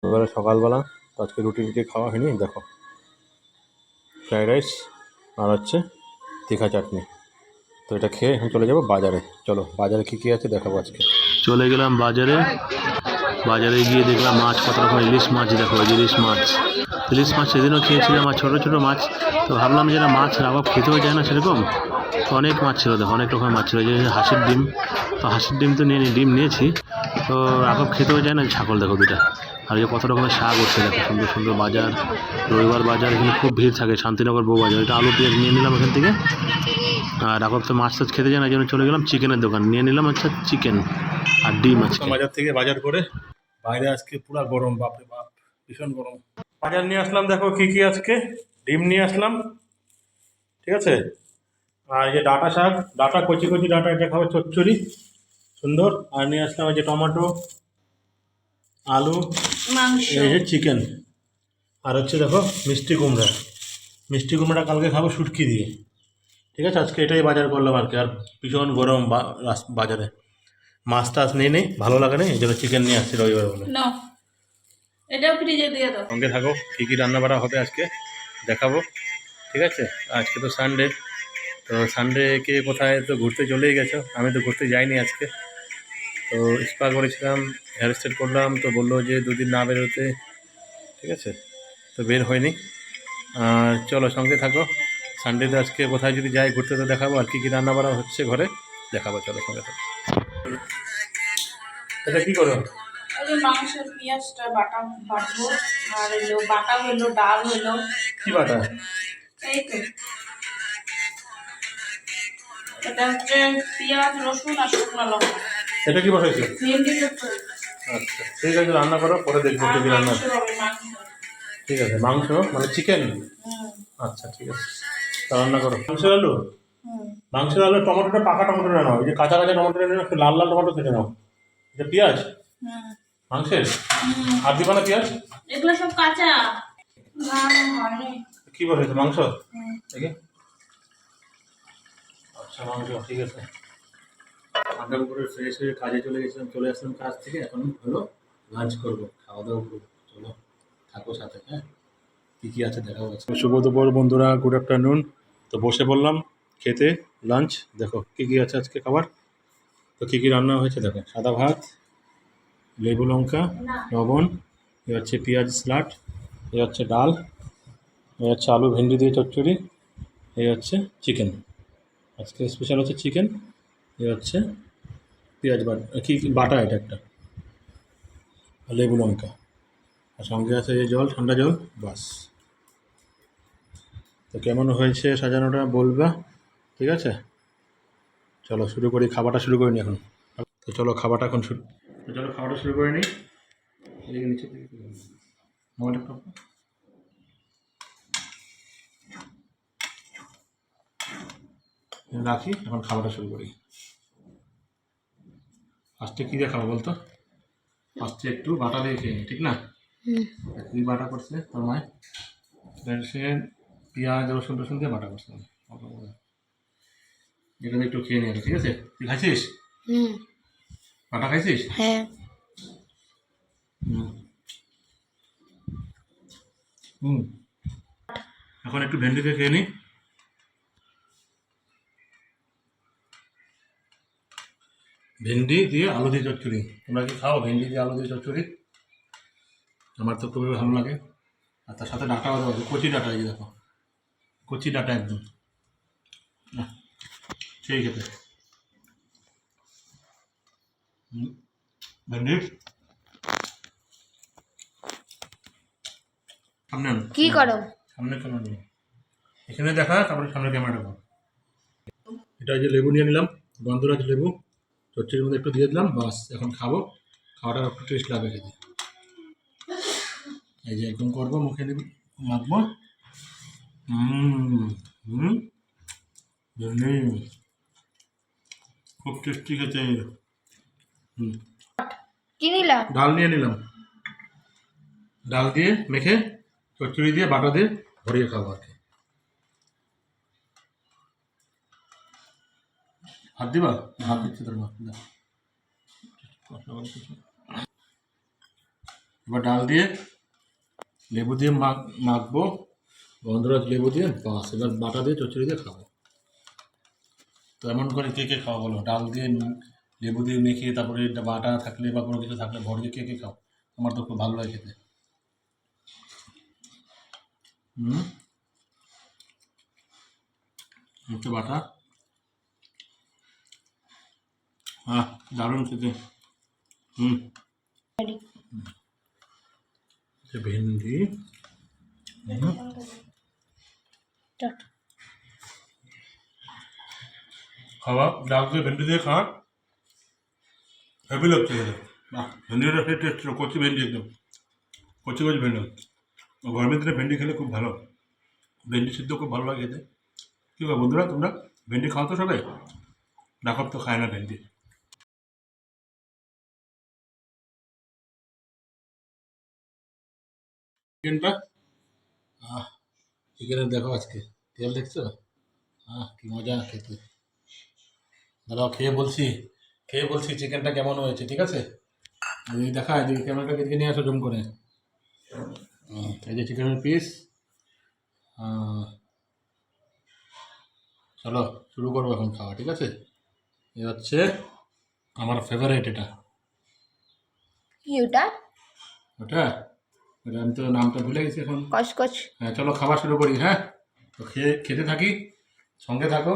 এবারে সকালবেলা তো আজকে রুটি রুটি খাওয়া হয়নি, দেখো ফ্রাইড রাইস আর হচ্ছে তীখা চাটনি। তো এটা খেয়ে এখন চলে যাবো বাজারে। চলো বাজারে কী কী আছে দেখাবো আজকে। চলে গেলাম বাজারে। বাজারে গিয়ে দেখলাম মাছ কত রকম, ইলিশ মাছ দেখো, ইলিশ মাছ। ইলিশ মাছ সেদিনও খেয়েছিলাম, আর ছোটো ছোটো মাছ। তো ভাবলাম যে না মাছ রাবাব খেতেও যায় না সেরকম। তো অনেক মাছ ছিল দেখো, অনেক রকমের মাছ ছিল। যে হাঁসের ডিম, তো হাঁসের ডিম তো নিয়ে ডিম নিয়েছি। তো রাবাব খেতেও যায় না। ছাগল দেখো দুটা। আর যে কত রকমের শাক উঠছে দেখো, সুন্দর সুন্দর বাজার। রবিবার বাজার, এখানে খুব ভিড় থাকে। শান্তিনগর বউ বাজার। এটা আলু পেঁয়াজ নিয়ে নিলাম এখান থেকে। আর রাবাব তো মাছ টাছ খেতে যায় না, এই জন্য চলে গেলাম চিকেনের দোকান, নিয়ে নিলাম হচ্ছে চিকেন আর ডিম। আজকে বাজার থেকে বাজার করে বাইরে আজকে পুরা গরম, বাপরে বাপ, ভীষণ গরম। বাজার নিয়ে আসলাম, দেখো কি কি আজকে। ডিম নিয়ে আসলাম, ঠিক আছে। আর এই যে ডাঁটা শাক, ডাঁটা কচি কচি ডাঁটা, এটা খাবো চচ্চড়ি সুন্দর। আর নিয়ে আসলাম এই যে টমেটো, আলু, মাংস, এই যে চিকেন। আর হচ্ছে দেখো মিষ্টি কুমড়া। মিষ্টি কুমড়া কালকে খাবো শুটকি দিয়ে, ঠিক আছে। আজকে এটাই বাজার করলাম আর কি। আর ভীষণ গরম বাজারে। মাছ টাছ নেই, ভালো লাগে না, এই জন্য চিকেন নিয়ে আসছি রবিবার বলে। নাও এটাও ফ্রিজে দিয়ে দাও। সঙ্গে থাকো, কী কী রান্না বাড়া হবে আজকে দেখাবো, ঠিক আছে। আজকে তো সানডে, তো সানডেকে কোথায় তো ঘুরতে চলেই গেছো, আমি তো ঘুরতে যাইনি আজকে। তো স্পা করেছিলাম, হেয়ার স্টাইল করলাম, তো বললো যে দুদিন না বেরোতে, ঠিক আছে। তো বের হয়নি। আর চলো সঙ্গে থাকো। সানডেতে আজকে কোথায় যদি যাই ঘুরতে তো দেখাবো, আর কী কী রান্না বাড়া হচ্ছে ঘরে দেখাবো। চলো সঙ্গে থাকো। এটা কী করো? ওই মাংসের পেঁয়াজটা বাটবো। আর হলো বাটা হলো, ডাল হলো। কী বাটা? এই তো এটা হচ্ছে পেঁয়াজ, রসুন আর শুকনো লঙ্কা। এটা কি বসাইছো? ভেন্ডি চচ্চড়ি। আচ্ছা ঠিক আছে, রান্না করো, পরে দেখবো আর কী কী রান্না। মাংস হবে, মাংস। ঠিক আছে, মাংস মানে চিকেন। আচ্ছা ঠিক আছে, তা রান্না করো। মাংসের আলু, মাংসের আলু টমেটোটা পাকা টমেটোটা নাও, এই যে কাঁচা কাঁচা টমেটোটা নাও, একটু লাল লাল টমেটো কেটে নাও। এটা পেঁয়াজ মাংসের, আর দিবা না পেঁয়াজ? এগুলো সব কাঁচা। না হয়নি। কি বলেছে মাংস দেখি। আচ্ছা মাংস, ঠিক আছে। মাথার উপরে ফ্রেশ হয়ে কাজে চলে আসলাম কাজ থেকে। এখন হলো লাঞ্চ করবো, খাওয়া দাওয়া করবো। চলো থাকো সাথে, হ্যাঁ কী কী আছে দেখাও আছে। শুভ দুপুর বন্ধুরা, গুড আফটারনুন। তো বসে পড়লাম খেতে লাঞ্চ। দেখো কী কী আছে আজকে খাবার। তো কী কী রান্না হয়েছে দেখো, সাদা ভাত, লেবু লঙ্কা লবণ, এ হচ্ছে পেঁয়াজ স্যালাড, এ হচ্ছে ডাল, এ হচ্ছে আলু ভেন্ডি দিয়ে চচ্চড়ি, এই হচ্ছে চিকেন। আজকে স্পেশাল হচ্ছে চিকেন। এ হচ্ছে পেঁয়াজ বাটা, কি বাটা, এটা একটা লেবু লঙ্কা। আর সঙ্গে আছে এই জল, ঠান্ডা জল, বাস। তো কেমন হয়েছে সাজানোটা বলবা, ঠিক আছে। চলো শুরু করি, খাবারটা শুরু করে নিই এখন। তো চলো খাবারটা এখন শুরু, তো চলো খাবারটা শুরু করে নিই। এদিকে নিচে মোবাইলটা রাখি, এখন খাবারটা শুরু করি। ফার্স্টে কী দিয়ে খাবো বলতো? ফার্স্টে একটু বাটা দিয়ে খেয়ে নিই, ঠিক না? কী বাটা করছে তোর মায়? সে পেঁয়াজ রসুন টসুন দিয়ে বাটা করছে। এটা দিয়ে একটু খেয়ে নিয়ে, ঠিক আছে। তুই খাইছিস? বাটা খাইছিস? হ্যাঁ। হুম। এখন একটু ভেন্ডি দিয়ে খেয়ে নিই। ভেন্ডি দিয়ে আলু দিয়ে চচ্চড়ি। তোমরা কি খাও ভেন্ডি দিয়ে আলু দিয়ে চচ্চড়ি? আমার তো খুবই ভালো লাগে। আর তার সাথে ডাঁটাও দেওয়া আছে, কচি ডাঁটা, এই দেখো কচি ডাঁটা একদম, সেই খেতে। ভেন্ডি সামনে আনো, কি করো? সামনে কেন নিয়ে এখানে দেখা, তারপরে সামনে ক্যামেরাটা করো। এটা যে লেবু নিয়ে নিলাম, গন্ধরাজ লেবু, চচ্চড়ির মধ্যে একটু দিয়ে দিলাম, বাস। এখন খাবো, খাওয়াটা একটু টেস্ট লাগবে খেতে। এই যে একদম করবো, মুখে নিবি, মাখবো। খুব টেস্টি খেতে। কি নিলাম? ডাল নিয়ে নিলাম, ডাল দিয়ে মেখে চচ্চড়ি দিয়ে বাটা দিয়ে ভরিয়ে খাবো আর কি। হাত দিবা? হাত দিচ্ছি তোর মা, এবার ডাল দিয়ে লেবু দিয়ে মাখবো, গন্ধরাজ লেবু দিয়ে, বাস এবার বাটা দিয়ে চচ্চড়ি দিয়ে খাবো। তো এমন করে কে কে খাওয়া বলো, ডাল দিয়ে লেবু দিয়ে মেখে তারপরে বাটা থাকলে বা কোনো কিছু থাকলে ভর দিয়ে কে কে খাও? আমার তো খুব ভালো লাগে খেতে। হুম, হচ্ছে বাটা, হ্যাঁ দারুণ খেতে। হুম, ভেন্ডি, হুম, খাওয়া ডাল দিয়ে ভেন্ডি দিয়ে খাওয়া হেভি লাগছে খেতে। বাহ, ভেন্ডিটা সেই টেস্ট ছিল, কচি ভেন্ডি একদম, কচি কচি ভেন্ডি। গরমের দিনে ভেন্ডি খেলে খুব ভালো, ভেন্ডি সিদ্ধ খুব ভালো লাগে খেতে। কী বলো বন্ধুরা, তোমরা ভেন্ডি খাও তো সবাই? ডাকব তো খায় না ভেন্ডি। চিকেনটা, আহ চিকেনের দেখো আজকে তেল দেখছো, কি মজা খেতে। দাঁড়াও খেয়ে বলছি চিকেনটা কেমন হয়েছে, ঠিক আছে? এই দেখা এদিকে ক্যামেরাটাকে এদিকে নিয়ে আসো জুম করে। এই যে চিকেনের পিস। চলো শুরু করবো এখন খাওয়া, ঠিক আছে? এ হচ্ছে আমার ফেভারিট এটা। কি ওটা? ওটা ওটা আমি তো নামটা ভুলে গেছি এখন। কচকচ। হ্যাঁ চলো খাওয়া শুরু করি, হ্যাঁ? তো খেতে থাকি, সঙ্গে থাকো,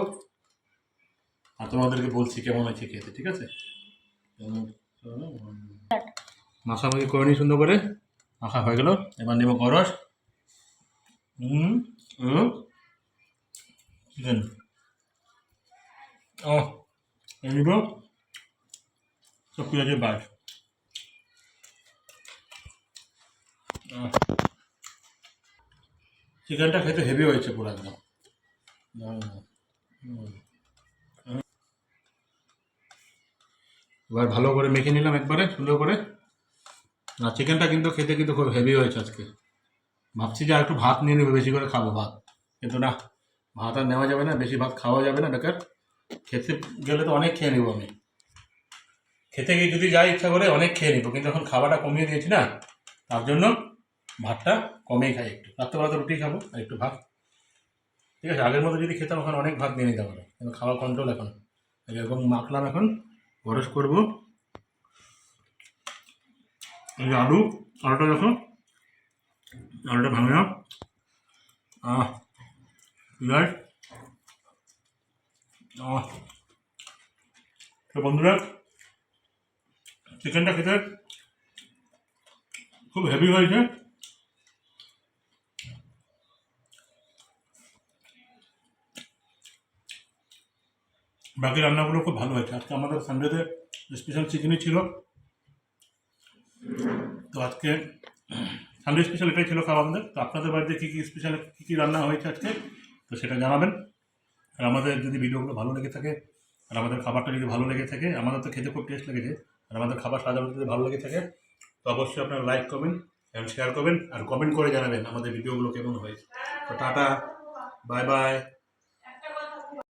আর তোমাদেরকে বলছি কেমন হয়েছে খেতে, ঠিক আছে? মাখামাখি করে নিই সুন্দর করে, মাখা হয়ে গেল। এবার নেব গরস। হুম, চিকেন, ও নিব তো পেঁয়াজের বাস। চিকেনটা খেতে হেভি হয়েছে পুরো একদম। এবার ভালো করে মেখে নিলাম একবারে সুন্দর করে। আর চিকেনটা কিন্তু খেতে কিন্তু খুব হেভি হয়েছে আজকে। ভাবছি যে আর একটু ভাত নিয়ে নেবে, বেশি করে খাবো ভাত, কিন্তু না, ভাত আর নেওয়া যাবে না, বেশি ভাত খাওয়া যাবে না বেকার। খেতে গেলে তো অনেক খেয়ে নেবো আমি, খেতে গিয়ে যদি যাই ইচ্ছা করে অনেক খেয়ে নিবো, কিন্তু এখন খাওয়াটা কমিয়ে দিয়েছি না, তার জন্য ভাতটা কমেই খাই একটু। রাত্রেবেলা তো রুটি খাবো আর একটু ভাত, ঠিক আছে? আগের মতো যদি খেতাম এখন অনেক ভাত নিয়ে নিতে পারো, কিন্তু খাওয়া কন্ট্রোল এখন। এরকম মাখলাম, এখন গরস করবো। এই যে আলুটা দেখো, আলুটা ভাঙলাম, পেঁয়াজ, তো বন্ধুরা চিকেনটা খেতে খুব হেভি হয়েছে। বাকি রান্নাগুলো খুব ভালো হয়েছে। আজকে আমাদের সানডেতে স্পেশাল চিকেনই ছিল, তো আজকে সানডে স্পেশাল এটাই ছিল খাওয়া আমাদের। তো আপনাদের বাড়িতে কী কী স্পেশাল কী কী রান্না হয়েছে আজকে, তো সেটা জানাবেন। আর আমাদের যদি ভিডিওগুলো ভালো লেগে থাকে, আর আমাদের খাবারটা যদি ভালো লেগে থাকে, আমাদের তো খেতে খুব টেস্ট লেগেছে, আর আমাদের খাবার সাজানো যদি ভালো লেগে থাকে, তো অবশ্যই আপনারা লাইক করবেন এবং শেয়ার করবেন, আর কমেন্ট করে জানাবেন আমাদের ভিডিওগুলো কেমন হয়েছে। তো টাটা, বাই বাই।